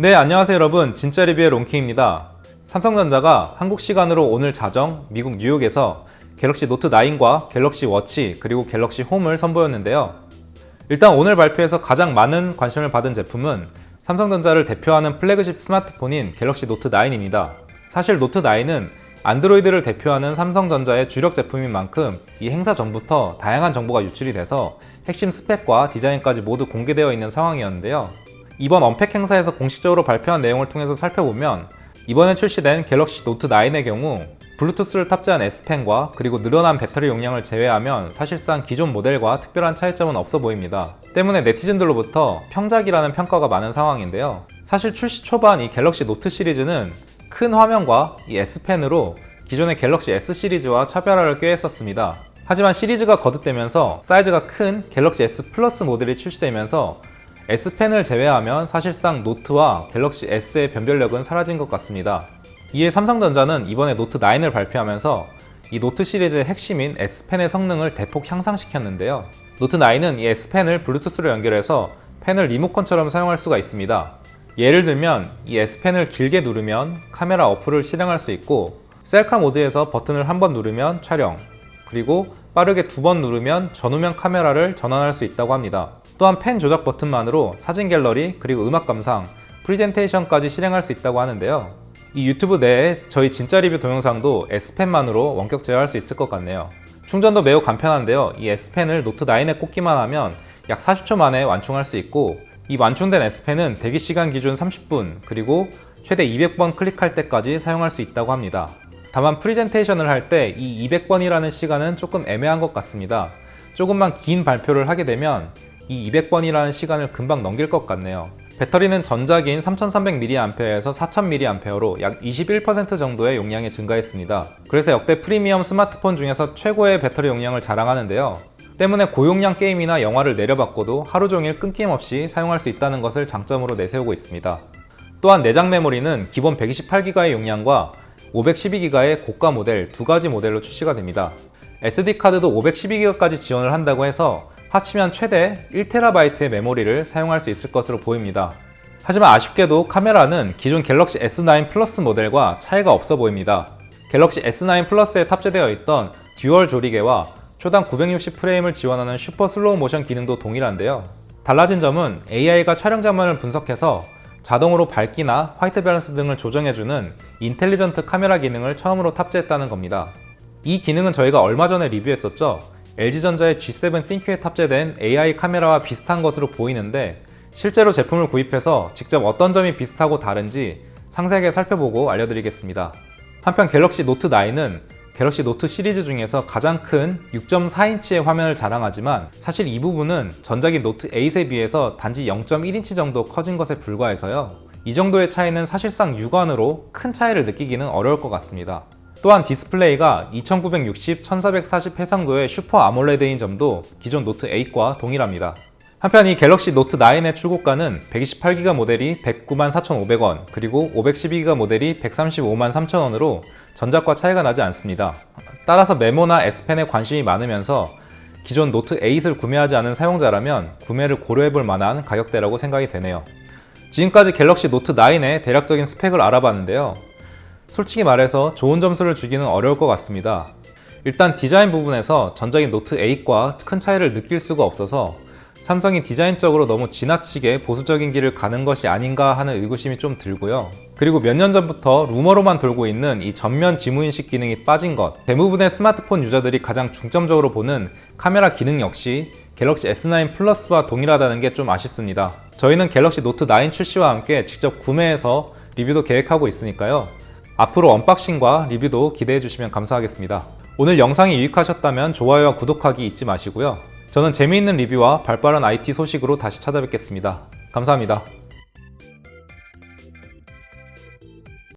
네, 안녕하세요 여러분. 진짜 리뷰의 롱키입니다. 삼성전자가 한국 시간으로 오늘 자정 미국 뉴욕에서 갤럭시 노트 9과 갤럭시 워치 그리고 갤럭시 홈을 선보였는데요. 일단 오늘 발표에서 가장 많은 관심을 받은 제품은 삼성전자를 대표하는 플래그십 스마트폰인 갤럭시 노트 9입니다. 사실 노트 9은 안드로이드를 대표하는 삼성전자의 주력 제품인 만큼 이 행사 전부터 다양한 정보가 유출이 돼서 핵심 스펙과 디자인까지 모두 공개되어 있는 상황이었는데요. 이번 언팩 행사에서 공식적으로 발표한 내용을 통해서 살펴보면 이번에 출시된 갤럭시 노트 9의 경우 블루투스를 탑재한 S펜과 그리고 늘어난 배터리 용량을 제외하면 사실상 기존 모델과 특별한 차이점은 없어 보입니다. 때문에 네티즌들로부터 평작이라는 평가가 많은 상황인데요. 사실 출시 초반 이 갤럭시 노트 시리즈는 큰 화면과 이 S펜으로 기존의 갤럭시 S 시리즈와 차별화를 꾀했었습니다. 하지만 시리즈가 거듭되면서 사이즈가 큰 갤럭시 S 플러스 모델이 출시되면서 S펜을 제외하면 사실상 노트와 갤럭시 S의 변별력은 사라진 것 같습니다. 이에 삼성전자는 이번에 노트 9을 발표하면서 이 노트 시리즈의 핵심인 S펜의 성능을 대폭 향상시켰는데요. 노트 9은 이 S펜을 블루투스로 연결해서 펜을 리모컨처럼 사용할 수가 있습니다. 예를 들면 이 S펜을 길게 누르면 카메라 어플을 실행할 수 있고, 셀카 모드에서 버튼을 한 번 누르면 촬영, 그리고 빠르게 2번 누르면 전후면 카메라를 전환할 수 있다고 합니다. 또한 펜 조작 버튼만으로 사진 갤러리, 그리고 음악 감상, 프리젠테이션까지 실행할 수 있다고 하는데요. 이 유튜브 내에 저희 진짜 리뷰 동영상도 S펜만으로 원격 제어할 수 있을 것 같네요. 충전도 매우 간편한데요. 이 S펜을 노트 9에 꽂기만 하면 약 40초 만에 완충할 수 있고, 이 완충된 S펜은 대기시간 기준 30분, 그리고 최대 200번 클릭할 때까지 사용할 수 있다고 합니다. 다만 프리젠테이션을 할 때 이 200번이라는 시간은 조금 애매한 것 같습니다. 조금만 긴 발표를 하게 되면 이 200번이라는 시간을 금방 넘길 것 같네요. 배터리는 전작인 3300mAh에서 4000mAh로 약 21% 정도의 용량이 증가했습니다. 그래서 역대 프리미엄 스마트폰 중에서 최고의 배터리 용량을 자랑하는데요. 때문에 고용량 게임이나 영화를 내려받고도 하루 종일 끊김없이 사용할 수 있다는 것을 장점으로 내세우고 있습니다. 또한 내장 메모리는 기본 128GB의 용량과 512GB의 고가 모델 두 가지 모델로 출시가 됩니다. SD카드도 512GB까지 지원을 한다고 해서 합치면 최대 1TB의 메모리를 사용할 수 있을 것으로 보입니다. 하지만 아쉽게도 카메라는 기존 갤럭시 S9 플러스 모델과 차이가 없어 보입니다. 갤럭시 S9 플러스에 탑재되어 있던 듀얼 조리개와 초당 960프레임을 지원하는 슈퍼 슬로우 모션 기능도 동일한데요. 달라진 점은 AI가 촬영 장면을 분석해서 자동으로 밝기나 화이트 밸런스 등을 조정해주는 인텔리전트 카메라 기능을 처음으로 탑재했다는 겁니다. 이 기능은 저희가 얼마 전에 리뷰했었죠. LG전자의 G7 ThinQ에 탑재된 AI 카메라와 비슷한 것으로 보이는데, 실제로 제품을 구입해서 직접 어떤 점이 비슷하고 다른지 상세하게 살펴보고 알려드리겠습니다. 한편 갤럭시 노트 9은 갤럭시 노트 시리즈 중에서 가장 큰 6.4인치의 화면을 자랑하지만 사실 이 부분은 전작인 노트 8에 비해서 단지 0.1인치 정도 커진 것에 불과해서요. 이 정도의 차이는 사실상 육안으로 큰 차이를 느끼기는 어려울 것 같습니다. 또한 디스플레이가 2960, 1440 해상도의 슈퍼 아몰레드인 점도 기존 노트 8과 동일합니다. 한편 이 갤럭시 노트 9의 출고가는 128GB 모델이 194,500원, 그리고 512GB 모델이 1,353,000원으로 전작과 차이가 나지 않습니다. 따라서 메모나 S펜에 관심이 많으면서 기존 노트 8을 구매하지 않은 사용자라면 구매를 고려해볼 만한 가격대라고 생각이 되네요. 지금까지 갤럭시 노트 9의 대략적인 스펙을 알아봤는데요. 솔직히 말해서 좋은 점수를 주기는 어려울 것 같습니다. 일단 디자인 부분에서 전작인 노트 8과 큰 차이를 느낄 수가 없어서 삼성이 디자인적으로 너무 지나치게 보수적인 길을 가는 것이 아닌가 하는 의구심이 좀 들고요. 그리고 몇 년 전부터 루머로만 돌고 있는 이 전면 지무인식 기능이 빠진 것, 대부분의 스마트폰 유저들이 가장 중점적으로 보는 카메라 기능 역시 갤럭시 S9 플러스와 동일하다는 게 좀 아쉽습니다. 저희는 갤럭시 노트 9 출시와 함께 직접 구매해서 리뷰도 계획하고 있으니까요. 앞으로 언박싱과 리뷰도 기대해 주시면 감사하겠습니다. 오늘 영상이 유익하셨다면 좋아요와 구독하기 잊지 마시고요. 저는 재미있는 리뷰와 발빠른 IT 소식으로 다시 찾아뵙겠습니다. 감사합니다.